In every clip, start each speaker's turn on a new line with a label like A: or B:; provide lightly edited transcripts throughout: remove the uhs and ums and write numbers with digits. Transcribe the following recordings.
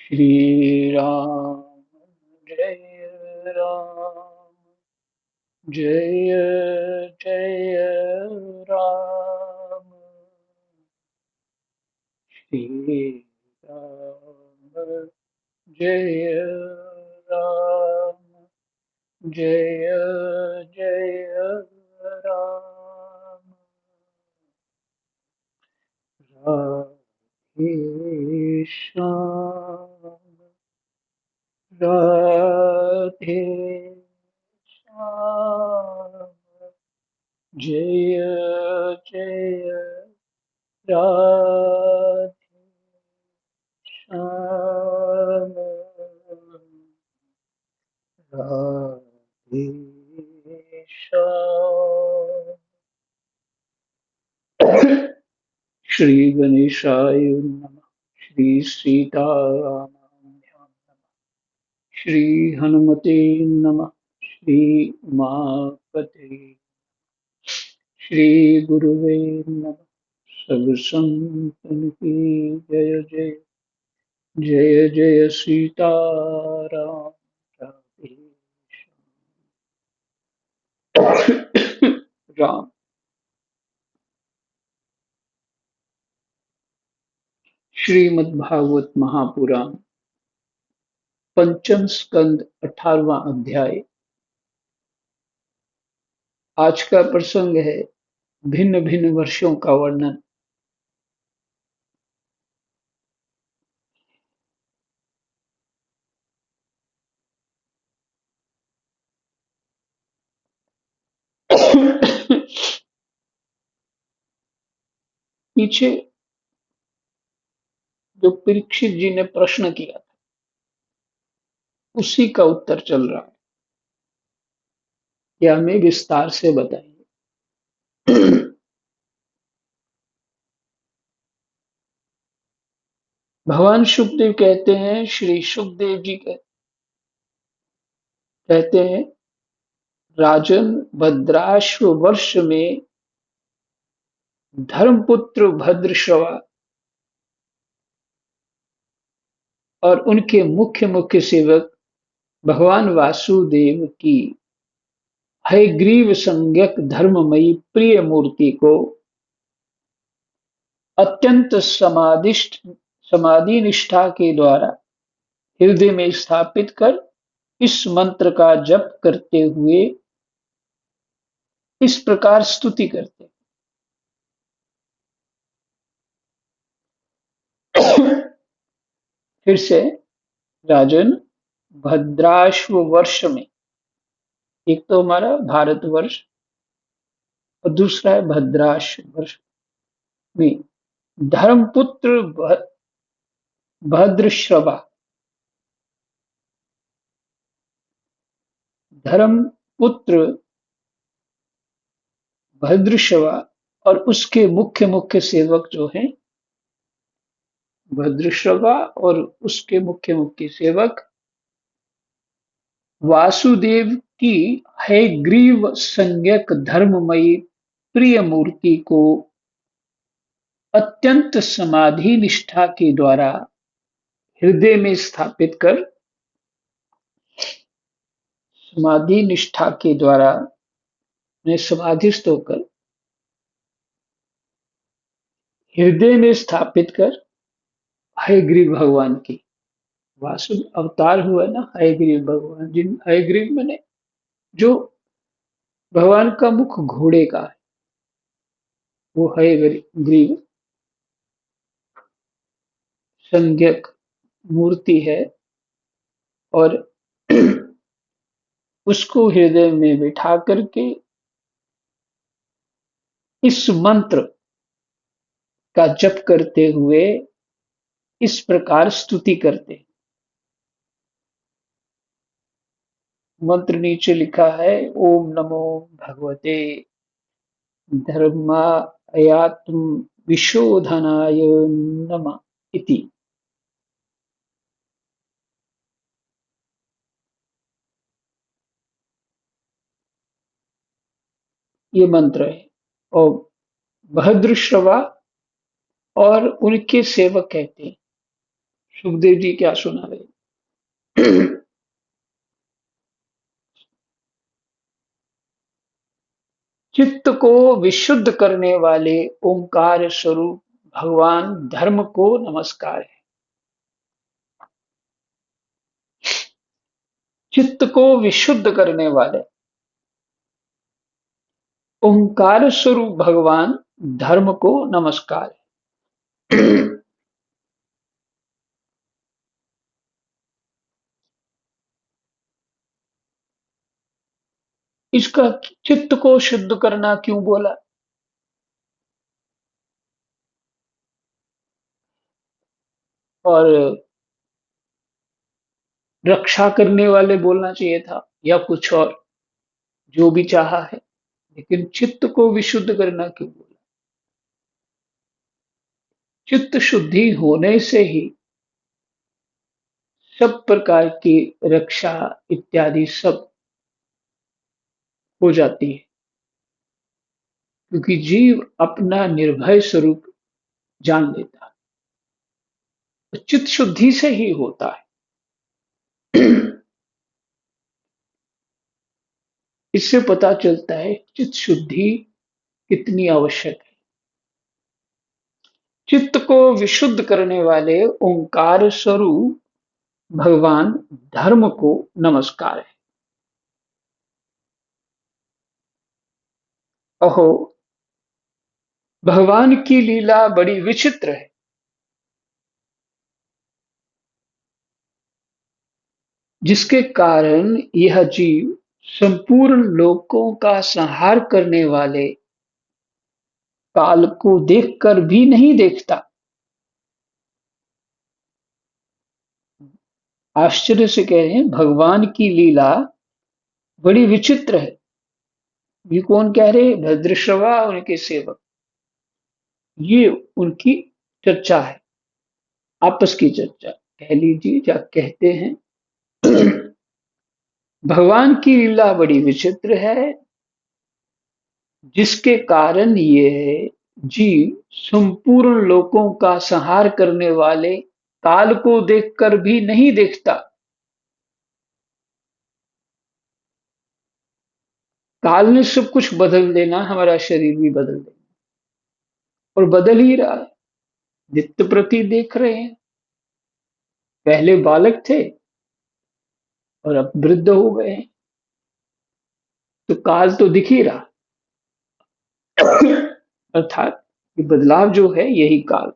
A: श्री राम जय राम जय जय राम श्री राम जय राम जय जय राम राधे श्याम राधे श्याम जय जय राधे श्याम राधे श्याम। श्री गणेशाय नमः। श्री सीतारामाभ्यां नमः। श्री हनुमते नमः। श्री उमापते श्री गुरुवे नमः। सब संतन की जय जय जय जय सीताराम राधे राम। श्रीमद्भागवत महापुराण पंचम स्कंद 18वां अध्याय। आज का प्रसंग है भिन्न भिन्न वर्षों का वर्णन। पीछे जो परीक्षित जी ने प्रश्न किया था उसी का उत्तर चल रहा है। यह हमें विस्तार से बताइए। भगवान सुखदेव कहते हैं, श्री सुखदेव जी कहते हैं, राजन, भद्राश्व वर्ष में धर्मपुत्र भद्रश्रवा और उनके मुख्य मुख्य सेवक भगवान वासुदेव की हयग्रीव संज्ञक धर्ममयी प्रिय मूर्ति को अत्यंत समाधि निष्ठा के द्वारा हृदय में स्थापित कर इस मंत्र का जप करते हुए इस प्रकार स्तुति करते। फिर से, राजन, भद्राश्व वर्ष में, एक तो हमारा भारतवर्ष और दूसरा है भद्राश्व वर्ष में, धर्मपुत्र भद्रश्रवा, धर्मपुत्र भद्रश्रवा और उसके मुख्य मुख्य सेवक जो हैं, भद्रश्रवा और उसके मुख्य मुख्य सेवक वासुदेव की हयग्रीव संज्ञक धर्ममयी प्रिय मूर्ति को अत्यंत समाधि निष्ठा के द्वारा हृदय में स्थापित कर, समाधि निष्ठा के द्वारा समाधिस्थ होकर हृदय में स्थापित कर हयग्रीव भगवान की, वासु अवतार हुआ ना हयग्रीव भगवान, जिन हयग्रीव मैंने जो भगवान का मुख घोड़े का है, वो हयग्रीव संज्ञक मूर्ति है और उसको हृदय में बिठा करके इस मंत्र का जप करते हुए इस प्रकार स्तुति करते। मंत्र नीचे लिखा है, ओम नमो भगवते धर्मायात्म विशोधनाय नमः इति। ये मंत्र है। और भद्रश्रवा और उनके सेवक कहते हैं, सुखदेव जी क्या सुना रहे? चित्त को विशुद्ध करने वाले ओंकार स्वरूप भगवान धर्म को नमस्कार है। चित्त को विशुद्ध करने वाले ओंकार स्वरूप भगवान धर्म को नमस्कार है। इसका चित्त को शुद्ध करना क्यों बोला? और रक्षा करने वाले बोलना चाहिए था, या कुछ और जो भी चाहा है, लेकिन चित्त को विशुद्ध करना क्यों बोला? चित्त शुद्धि होने से ही सब प्रकार की रक्षा इत्यादि सब हो जाती है, क्योंकि जीव अपना निर्भय स्वरूप जान लेता है, तो चित्त शुद्धि से ही होता है। इससे पता चलता है चित्त शुद्धि कितनी आवश्यक है। चित्त को विशुद्ध करने वाले ओंकार स्वरूप भगवान धर्म को नमस्कार है। अहो, भगवान की लीला बड़ी विचित्र है। जिसके कारण यह जीव संपूर्ण लोकों का संहार करने वाले काल को देखकर भी नहीं देखता। आश्चर्य से कह रहे हैं, भगवान की लीला बड़ी विचित्र है। ये कौन कह रहे हैं? भद्रश्रवा उनके सेवक। ये उनकी चर्चा है, आपस की चर्चा कह लीजिए, या कहते हैं। भगवान की लीला बड़ी विचित्र है, जिसके कारण ये जीव संपूर्ण लोकों का संहार करने वाले काल को देखकर भी नहीं देखता। काल ने सब कुछ बदल देना, हमारा शरीर भी बदल देना, और बदल ही रहा है। नित्य प्रति देख रहे हैं, पहले बालक थे और अब वृद्ध हो गए हैं, तो काल तो दिख ही रहा। अर्थात ये बदलाव जो है यही काल।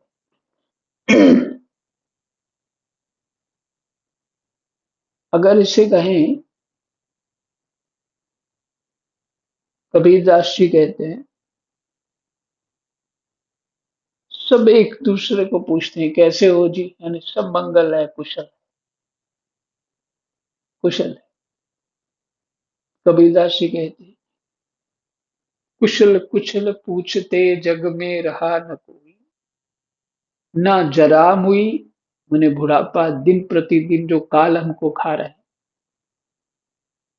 A: अगर इसे कहें, कबीरदास जी कहते हैं, सब एक दूसरे को पूछते हैं कैसे हो जी, यानी सब मंगल है, कुशल कुशल है। कबीरदास जी कहते हैं, कुशल कुशल पूछते जग में रहा न कोई, ना जरा मुई, मैंने बुढ़ापा दिन प्रतिदिन जो काल हमको खा रहा है,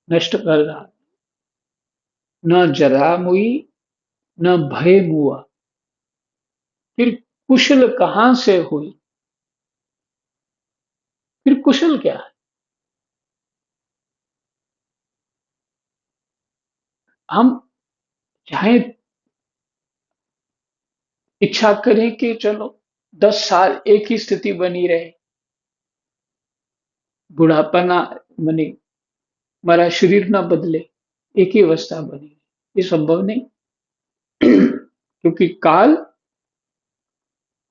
A: नष्ट कर रहा है, न जरा मुई, न भय मुआ, फिर कुशल कहाँ से हुई? फिर कुशल क्या है? हम चाहे इच्छा करें कि चलो 10 साल एक ही स्थिति बनी रहे, बुढ़ापा ना, माने हमारा शरीर ना बदले, एक ही अवस्था बनी रहे, ये संभव नहीं। क्योंकि काल,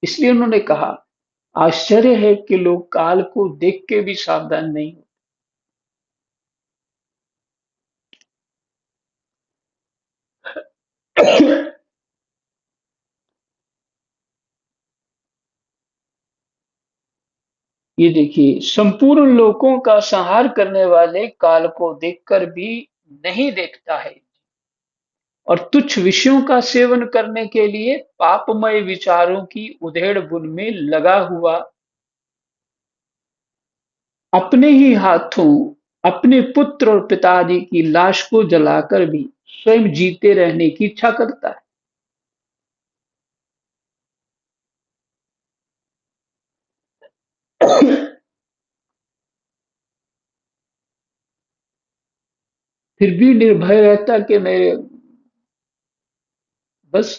A: इसलिए उन्होंने कहा, आश्चर्य है कि लोग काल को देख के भी सावधान नहीं होते। ये देखिए, संपूर्ण लोकों का संहार करने वाले काल को देखकर भी नहीं देखता है, और तुच्छ विषयों का सेवन करने के लिए पापमय विचारों की उधेड़ बुन में लगा हुआ, अपने ही हाथों अपने पुत्र और पिताजी की लाश को जलाकर भी स्वयं जीते रहने की इच्छा करता है। फिर भी निर्भय रहता कि मेरे बस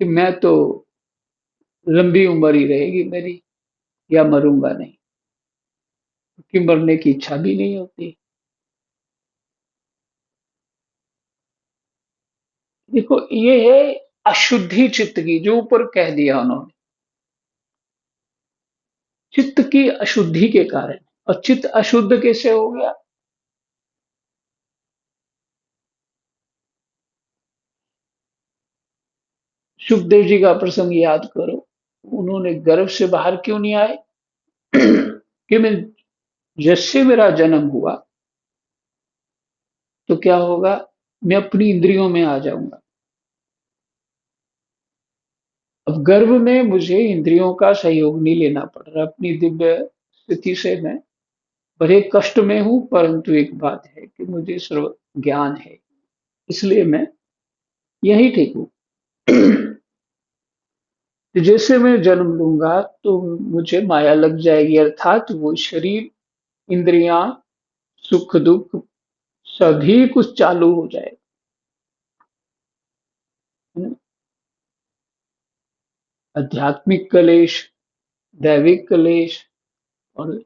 A: कि मैं तो लंबी उम्र ही रहेगी मेरी, या मरूंगा नहीं, क्योंकि मरने की इच्छा भी नहीं होती। देखो ये है अशुद्धि चित्त की, जो ऊपर कह दिया उन्होंने, चित्त की अशुद्धि के कारण। और चित्त अशुद्ध कैसे हो गया? सुखदेव जी का प्रसंग याद करो, उन्होंने गर्भ से बाहर क्यों नहीं आए? कि मैं जैसे मेरा जन्म हुआ तो क्या होगा, मैं अपनी इंद्रियों में आ जाऊंगा। अब गर्भ में मुझे इंद्रियों का सहयोग नहीं लेना पड़ रहा, अपनी दिव्य स्थिति से मैं बड़े कष्ट में हूं, परंतु एक बात है कि मुझे सर्व ज्ञान है, इसलिए मैं यही ठीक हूँ। तो जैसे मैं जन्म लूंगा तो मुझे माया लग जाएगी, अर्थात वो शरीर, इंद्रियां, सुख दुख सभी कुछ चालू हो जाएगा, है ना? आध्यात्मिक कलेश, दैविक कलेश, और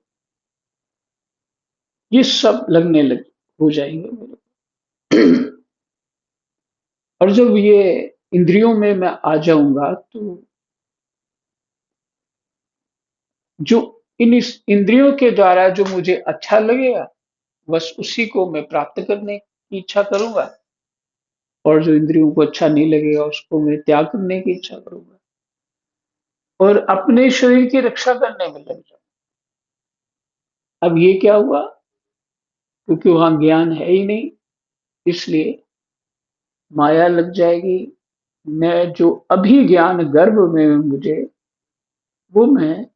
A: ये सब लगने लग हो जाएंगे मेरे। और जब ये इंद्रियों में मैं आ जाऊंगा तो जो इन इस इंद्रियों के द्वारा जो मुझे अच्छा लगेगा, बस उसी को मैं प्राप्त करने की इच्छा करूंगा, और जो इंद्रियों को अच्छा नहीं लगेगा उसको मैं त्याग करने की इच्छा करूंगा, और अपने शरीर की रक्षा करने में लग जाऊं। अब ये क्या हुआ, क्योंकि वहां ज्ञान है ही नहीं, इसलिए माया लग जाएगी। मैं जो अभी ज्ञान गर्भ में मुझे, वो मैं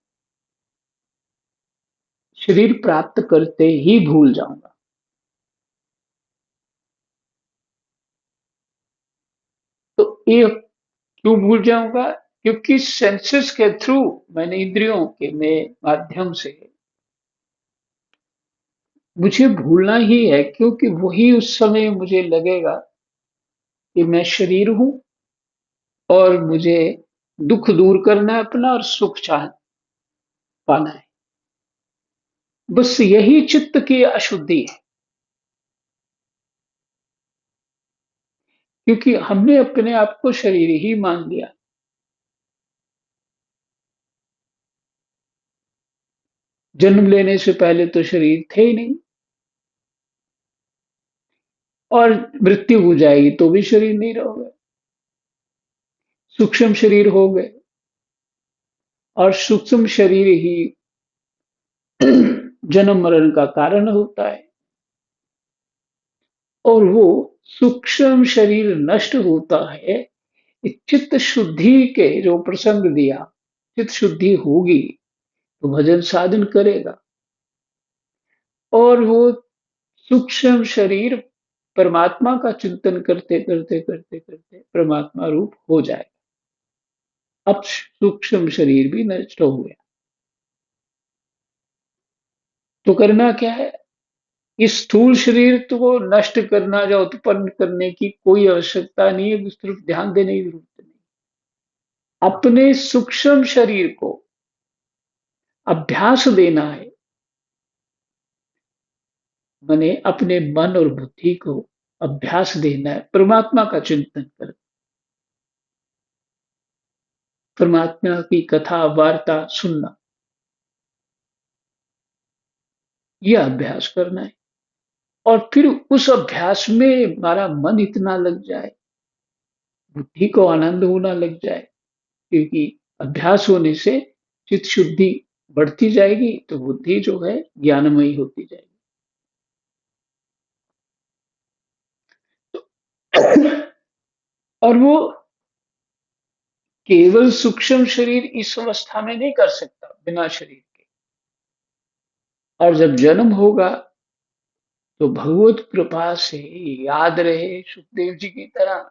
A: शरीर प्राप्त करते ही भूल जाऊंगा। तो ये क्यों भूल जाऊंगा? क्योंकि सेंसेस के थ्रू मैंने इंद्रियों के में माध्यम से मुझे भूलना ही है, क्योंकि वही उस समय मुझे लगेगा कि मैं शरीर हूं, और मुझे दुख दूर करना है अपना, और सुख चाह पाना है। बस यही चित्त की अशुद्धि है, क्योंकि हमने अपने आप को शरीर ही मान लिया। जन्म लेने से पहले तो शरीर थे ही नहीं, और मृत्यु हो जाएगी तो भी शरीर नहीं रहोगे, सूक्ष्म शरीर हो गए, और सूक्ष्म शरीर ही जन्म मरण का कारण होता है। और वो सूक्ष्म शरीर नष्ट होता है, चित्त शुद्धि के जो प्रसंग दिया, चित्त शुद्धि होगी तो भजन साधन करेगा, और वो सूक्ष्म शरीर परमात्मा का चिंतन करते करते करते करते परमात्मा रूप हो जाए। अब सूक्ष्म शरीर भी नष्ट हो गया, तो करना क्या है? इस स्थूल शरीर को नष्ट करना या उत्पन्न करने की कोई आवश्यकता नहीं है, उस तरफ ध्यान देने की जरूरत नहीं। अपने सूक्ष्म शरीर को अभ्यास देना है, मैंने अपने मन और बुद्धि को अभ्यास देना है परमात्मा का चिंतन कर, परमात्मा की कथा वार्ता सुनना, यह अभ्यास करना है। और फिर उस अभ्यास में हमारा मन इतना लग जाए, बुद्धि को आनंद होना लग जाए, क्योंकि अभ्यास होने से चित्त शुद्धि बढ़ती जाएगी, तो बुद्धि जो है ज्ञानमयी होती जाएगी। और वो केवल सूक्ष्म शरीर इस अवस्था में नहीं कर सकता बिना शरीर के, और जब जन्म होगा तो भगवत कृपा से याद रहे, सुखदेव जी की तरह,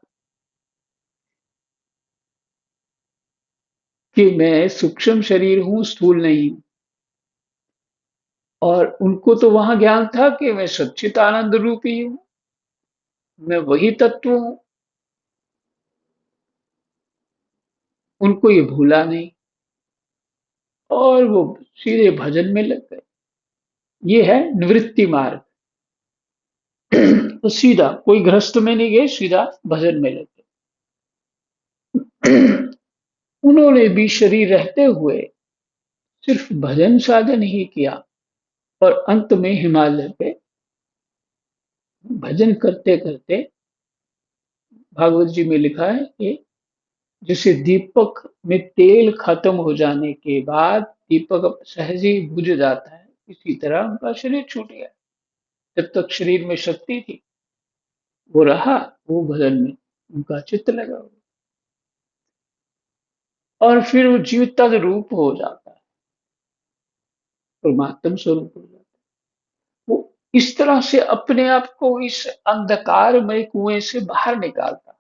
A: कि मैं सूक्ष्म शरीर हूं, स्थूल नहीं हूं। और उनको तो वहां ज्ञान था कि मैं सच्चित आनंद रूप ही हूं, मैं वही तत्व हूं। उनको ये भूला नहीं और वो सीधे भजन में लग गए। ये है निवृत्ति मार्ग। तो सीधा कोई गृहस्थ में नहीं गए, सीधा भजन में लग गए। उन्होंने भी शरीर रहते हुए सिर्फ भजन साधन ही किया और अंत में हिमालय पे भजन करते करते, भागवत जी में लिखा है कि जैसे दीपक में तेल खत्म हो जाने के बाद दीपक सहज ही बुझ जाता है, इसी तरह उनका शरीर छूट गया। जब तक शरीर में शक्ति थी वो रहा, वो भजन में उनका चित्त लगा हुआ, और फिर वो जीवता रूप हो जाता है, परमात्म स्वरूप हो जाता है। वो इस तरह से अपने आप को इस अंधकारमय कुएं से बाहर निकालता है।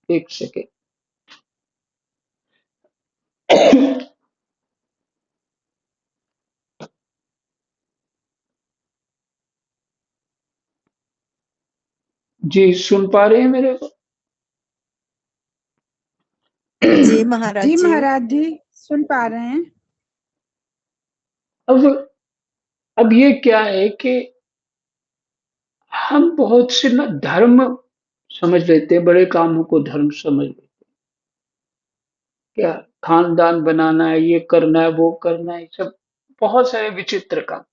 A: एक सेकेंड। जी सुन पा रहे हैं मेरे को?
B: जी महाराज
C: जी
B: जी।
C: महाराज जी, सुन पा रहे हैं।
A: अब अब ये क्या है कि हम बहुत से ना धर्म समझ लेते हैं, बड़े कामों को धर्म समझ लेते हैं। क्या खानदान बनाना है, ये करना है, वो करना है, सब बहुत सारे विचित्र काम।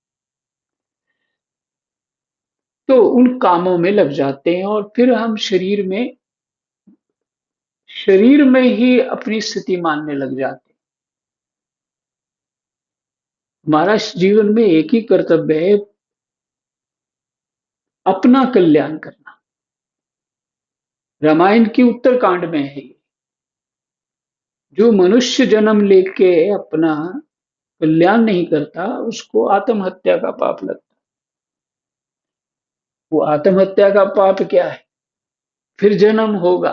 A: तो उन कामों में लग जाते हैं और फिर हम शरीर में ही अपनी स्थिति मानने लग जाते हैं। हमारा इस जीवन में एक ही कर्तव्य है, अपना कल्याण करना। रामायण की उत्तरकांड में है ये। जो मनुष्य जन्म लेके अपना कल्याण नहीं करता उसको आत्महत्या का पाप लगता है। वो आत्महत्या का पाप क्या है? फिर जन्म होगा।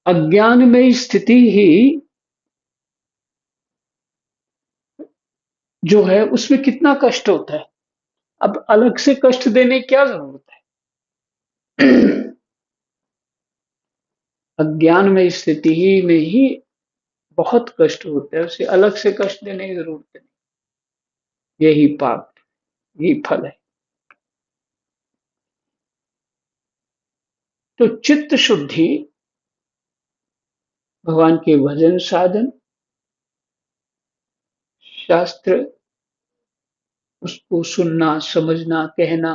A: अज्ञान में स्थिति ही जो है उसमें कितना कष्ट होता है। अब अलग से कष्ट देने की क्या जरूरत है? अज्ञान में स्थिति ही में ही बहुत कष्ट होता है, उसे अलग से कष्ट देने की जरूरत नहीं। यही पाप, यही फल है। तो चित्त शुद्धि भगवान के भजन साधन, शास्त्र, उसको सुनना, समझना, कहना,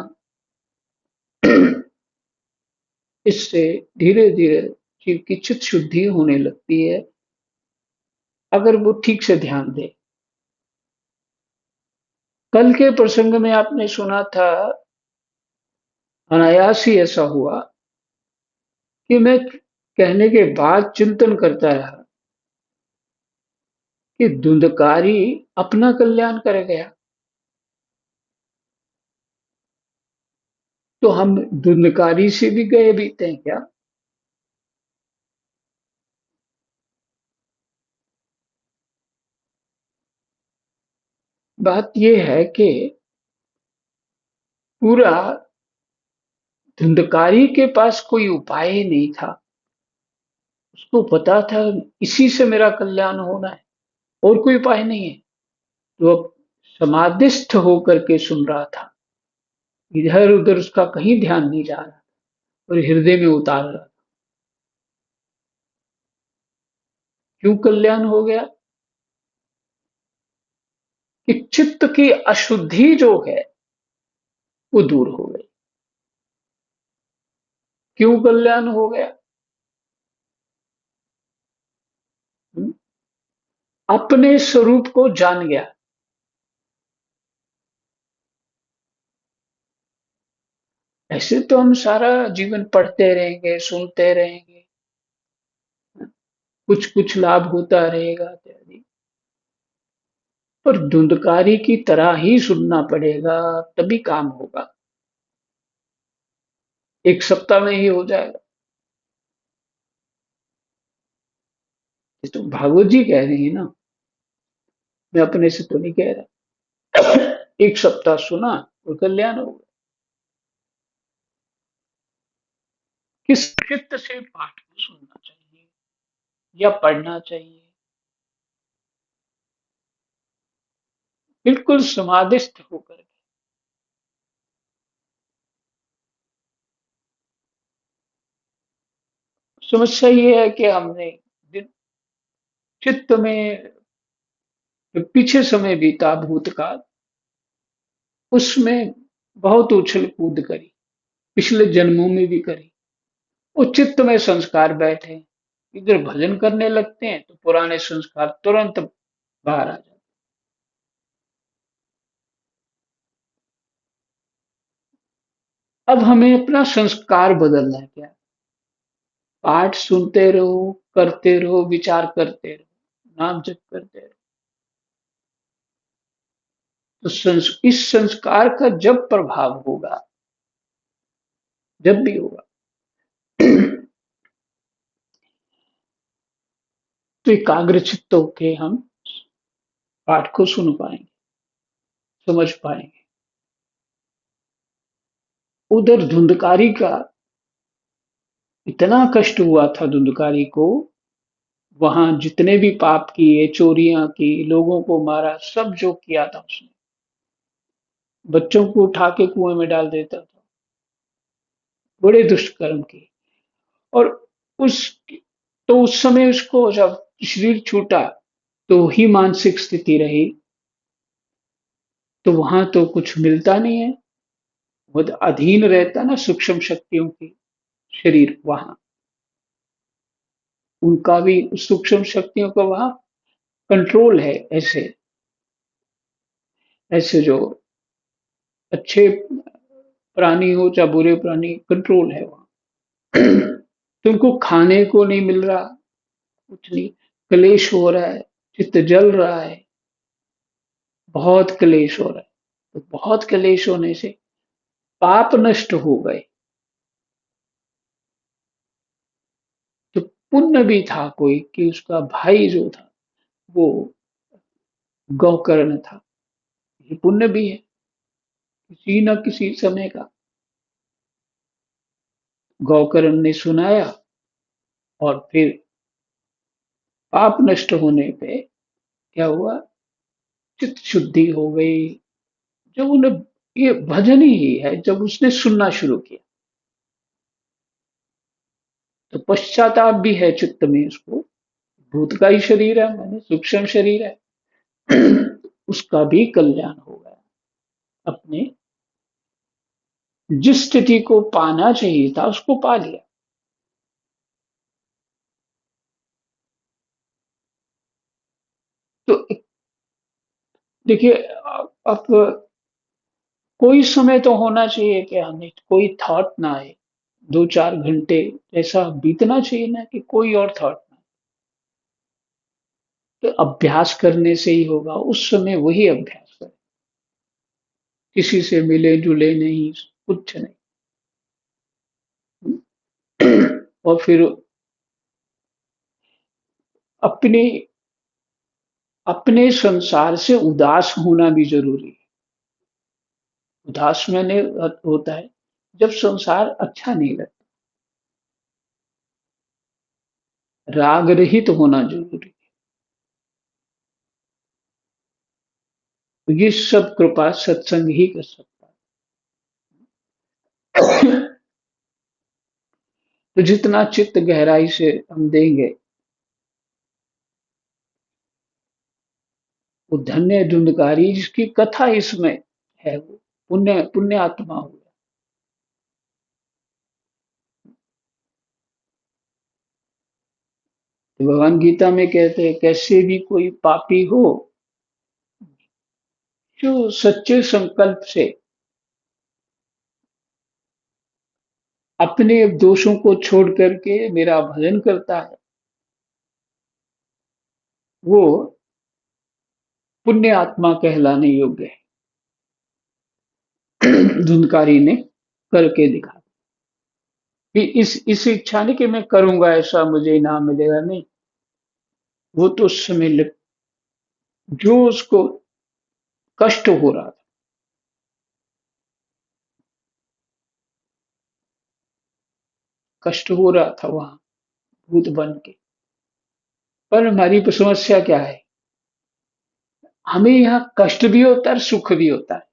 A: इससे धीरे धीरे जीव की चित्त शुद्धि होने लगती है अगर वो ठीक से ध्यान दे। कल के प्रसंग में आपने सुना था, अनायास ही ऐसा हुआ कि मैं कहने के बाद चिंतन करता रहा कि धुंधकारी अपना कल्याण कर गया, तो हम धुंधकारी से भी गए बीते हैं क्या? बात यह है कि पूरा धुंधकारी के पास कोई उपाय ही नहीं था। उसको पता था इसी से मेरा कल्याण होना है, और कोई उपाय नहीं है। तो अब समाधिस्थ होकर के सुन रहा था, इधर उधर उसका कहीं ध्यान नहीं जा रहा और हृदय में उतार रहा था। क्यों कल्याण हो गया? कि चित्त की अशुद्धि जो है वो दूर हो गई। क्यों कल्याण हो गया? हुँ? अपने स्वरूप को जान गया। ऐसे तो हम सारा जीवन पढ़ते रहेंगे, सुनते रहेंगे, कुछ कुछ लाभ होता रहेगा इत्यादि, पर धुंधकारी की तरह ही सुनना पड़ेगा, तभी काम होगा। एक सप्ताह में ही हो जाएगा। ये तो भागवत जी कह रही है ना, मैं अपने से तो नहीं कह रहा। एक सप्ताह सुना और कल्याण हो गया। किस चित्त से पाठ को सुनना चाहिए या पढ़ना चाहिए? बिल्कुल समाधिस्थ होकर के। समस्या ये है कि हमने दिन चित्त में जो पीछे समय बीता भूतकाल, उसमें बहुत उछल कूद करी, पिछले जन्मों में भी करी। वो चित्त में संस्कार बैठे, इधर भजन करने लगते हैं तो पुराने संस्कार तुरंत बाहर आ जाते हैं। अब हमें अपना संस्कार बदलना है। क्या? पाठ सुनते रहो, करते रहो, विचार करते रहो, नाम जप करते रहो। तो इस संस्कार का जब प्रभाव होगा, जब भी होगा, तो एकाग्र चित्त होके हम पाठ को सुन पाएंगे, समझ पाएंगे। उधर धुंधकारी का इतना कष्ट हुआ था, धुंधकारी को। वहां जितने भी पाप किए, चोरियां की, लोगों को मारा, सब जो किया था उसने, बच्चों को उठा के कुएं में डाल देता था, बड़े दुष्कर्म किए। और उस तो उस समय उसको जब शरीर छूटा, तो ही मानसिक स्थिति रही, तो वहां तो कुछ मिलता नहीं है। वो तो अधीन रहता ना सूक्ष्म शक्तियों की शरीर, वहां उनका भी, सूक्ष्म शक्तियों का वहां कंट्रोल है। ऐसे ऐसे जो अच्छे प्राणी हो चाहे बुरे प्राणी, कंट्रोल है वहां। तुमको खाने को नहीं मिल रहा, कुछ नहीं, क्लेश हो रहा है, चित्त जल रहा है, बहुत क्लेश हो रहा है। तो बहुत क्लेश होने से पाप नष्ट हो गए। तो पुण्य भी था कोई कि उसका भाई जो था वो गौकर्ण था। ये पुण्य भी है किसी न किसी समय का। गौकर्ण ने सुनाया और फिर पाप नष्ट होने पे क्या हुआ, चित्त शुद्धि हो गई। जब उन्हें, ये भजन ही है, जब उसने सुनना शुरू किया तो पश्चाताप भी है चित्त में उसको। भूत का ही शरीर है, मैंने सूक्ष्म शरीर है। उसका भी कल्याण हो गया। अपने जिस स्थिति को पाना चाहिए था उसको पा लिया। तो देखिए, अब कोई समय तो होना चाहिए कि हमें कोई थॉट ना आए। 2-4 घंटे ऐसा बीतना चाहिए ना कि कोई और थॉट ना। तो अभ्यास करने से ही होगा। उस समय वही अभ्यास करें, किसी से मिले जुले नहीं, कुछ नहीं। और फिर अपने अपने संसार से उदास होना भी जरूरी है। उदास मैंने होता है जब संसार अच्छा नहीं लगता। राग रहित होना जरूरी है। ये सब कृपा सत्संग ही कर सकता है। तो जितना चित्त गहराई से हम देंगे, वो धन्य धुंधकारी जिसकी कथा इसमें है, वो पुण्य पुण्य आत्मा हो गया। तो भगवान गीता में कहते हैं, कैसे भी कोई पापी हो जो सच्चे संकल्प से अपने दोषों को छोड़ करके मेरा भजन करता है, वो पुण्य आत्मा कहलाने योग्य है। धुंधकारी ने करके दिखा। कि इस इच्छा नहीं कि मैं करूंगा ऐसा मुझे इनाम मिलेगा, नहीं। वो तो उस समय जो उसको कष्ट हो रहा था, कष्ट हो रहा था वहां भूत बन के। पर हमारी समस्या क्या है, हमें यहाँ कष्ट भी होता है, सुख भी होता है।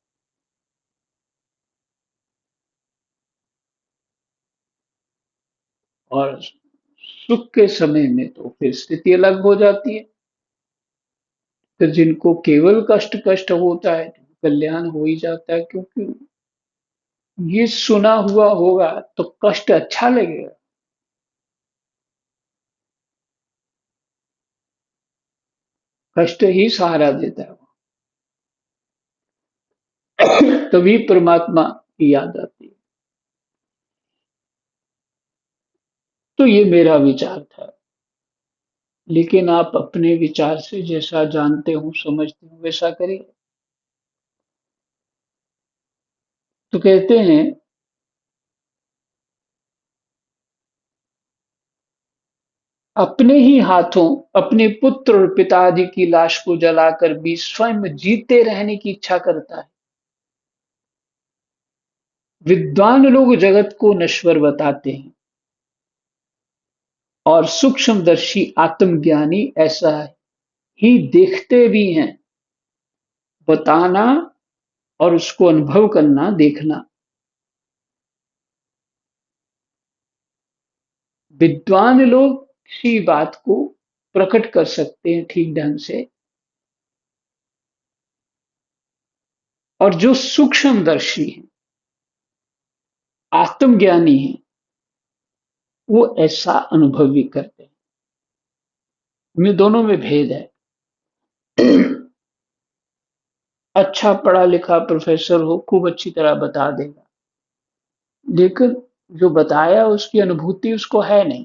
A: और सुख के समय में तो फिर स्थिति अलग हो जाती है। तो जिनको केवल कष्ट कष्ट होता है, कल्याण हो ही जाता है, क्योंकि ये सुना हुआ होगा तो कष्ट अच्छा लगेगा। कष्ट ही सहारा देता है। तभी परमात्मा की याद आती है। तो ये मेरा विचार था, लेकिन आप अपने विचार से जैसा जानते हो समझते हो वैसा करिए। तो कहते हैं, अपने ही हाथों अपने पुत्र और पिताजी की लाश को जलाकर भी स्वयं जीते रहने की इच्छा करता है। विद्वान लोग जगत को नश्वर बताते हैं और सूक्ष्मदर्शी आत्मज्ञानी ऐसा ही देखते भी हैं। बताना और उसको अनुभव करना, देखना। विद्वान लोग किसी बात को प्रकट कर सकते हैं ठीक ढंग से, और जो सूक्ष्मदर्शी है, आत्मज्ञानी है, वो ऐसा अनुभव भी करते हैं। इनमें दोनों में भेद है। अच्छा पढ़ा लिखा प्रोफेसर हो, खूब अच्छी तरह बता देगा, लेकिन जो बताया उसकी अनुभूति उसको है नहीं।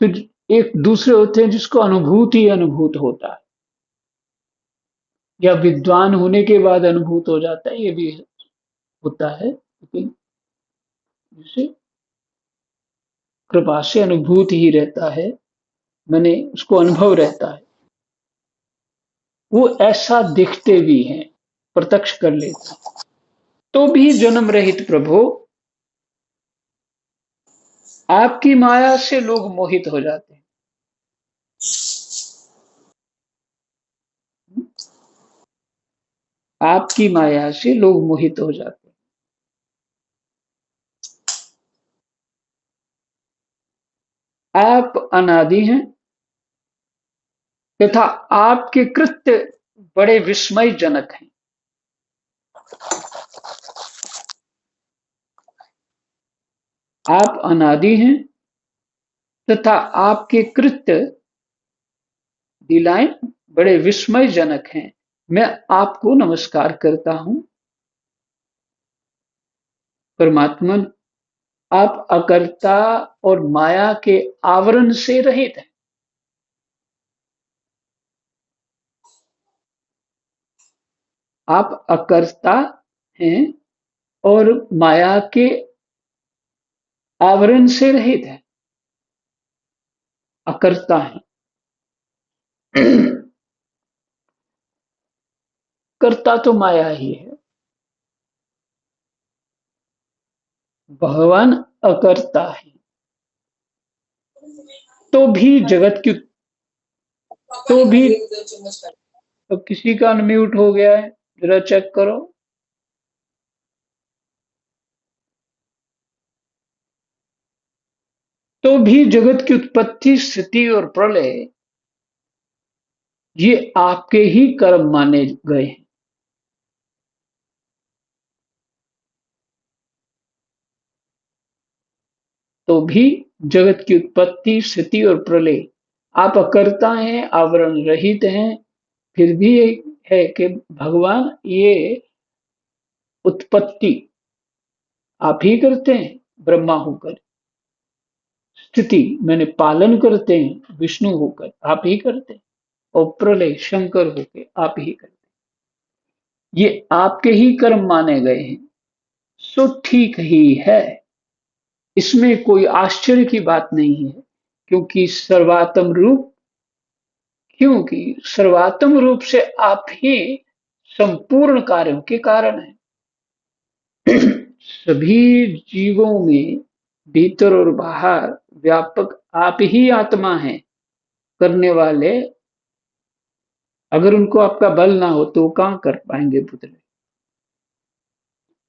A: तो एक दूसरे होते हैं जिसको अनुभूत ही अनुभूत होता है, या विद्वान होने के बाद अनुभूत हो जाता है, ये भी होता है। लेकिन जिसे कृपा से अनुभूत ही रहता है, मैंने उसको अनुभव रहता है, वो ऐसा दिखते भी हैं, प्रत्यक्ष कर लेते हैं। तो भी जन्म रहित प्रभु, आपकी माया से लोग मोहित हो जाते हैं। आपकी माया से लोग मोहित हो जाते हैं। आप अनादि हैं तथा आपके कृत्य बड़े विस्मयजनक हैं। आप अनादि हैं तथा आपके कृत्य लीलाएं बड़े विस्मयजनक हैं। मैं आपको नमस्कार करता हूं परमात्मन। आप अकर्ता और माया के आवरण से रहित हैं। आप अकर्ता हैं और माया के आवरण से रहित हैं, अकर्ता हैं। कर्ता तो माया ही है। भगवान अकर्ता है। तो भी जगत की, तो भी, अब किसी का अनम्यूट हो गया है, जरा चेक करो। तो भी जगत की उत्पत्ति स्थिति और प्रलय ये आपके ही कर्म माने गए हैं। तो भी जगत की उत्पत्ति स्थिति और प्रलय आप अकर्ता हैं, आवरण रहित हैं। फिर भी है कि भगवान ये उत्पत्ति आप ही करते हैं ब्रह्मा होकर, स्थिति मैंने पालन करते हैं विष्णु होकर, आप ही करते हैं, और प्रलय शंकर होकर आप ही करते हैं। ये आपके ही कर्म माने गए हैं। सो ठीक ही है। इसमें कोई आश्चर्य की बात नहीं है, क्योंकि सर्वात्म रूप क्योंकि सर्वात्म रूप से आप ही संपूर्ण कार्यों के कारण हैं। सभी जीवों में भीतर और बाहर व्यापक आप ही आत्मा हैं करने वाले। अगर उनको आपका बल ना हो तो वो कहां कर पाएंगे पुतले।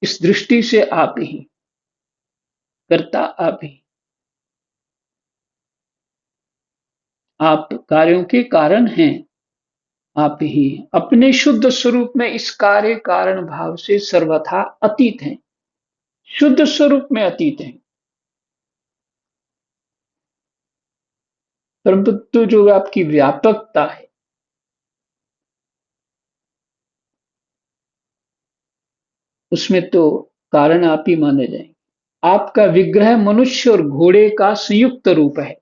A: इस दृष्टि से आप ही करता, आप ही आप कार्यों के कारण हैं। आप ही अपने शुद्ध स्वरूप में इस कार्य कारण भाव से सर्वथा अतीत हैं, शुद्ध स्वरूप में अतीत हैं। परंतु जो आपकी व्यापकता है, उसमें तो कारण आप ही माने जाएंगे। आपका विग्रह मनुष्य और घोड़े का संयुक्त रूप है।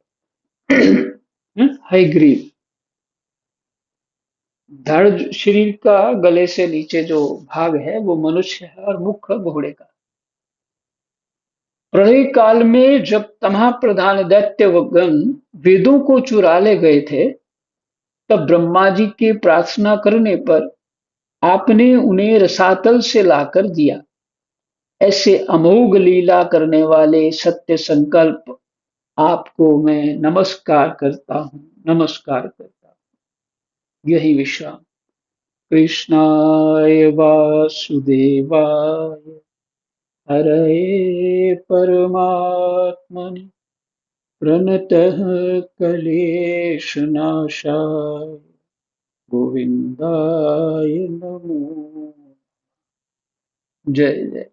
A: हयग्रीव, धड़ शरीर का गले से नीचे जो भाग है वो मनुष्य है और मुख घोड़े का। प्रलय काल में जब तमः प्रधान दैत्य गण वेदों को चुरा ले गए थे, तब ब्रह्मा जी के प्रार्थना करने पर आपने उन्हें रसातल से लाकर दिया। ऐसे अमोघ लीला करने वाले सत्य संकल्प आपको मैं नमस्कार करता हूँ, नमस्कार करता हूँ। यही विश्राम। कृष्णाय वासुदेवाय हरये परमात्मने प्रणतः क्लेशनाशाय गोविन्दाय नमो। जय जय।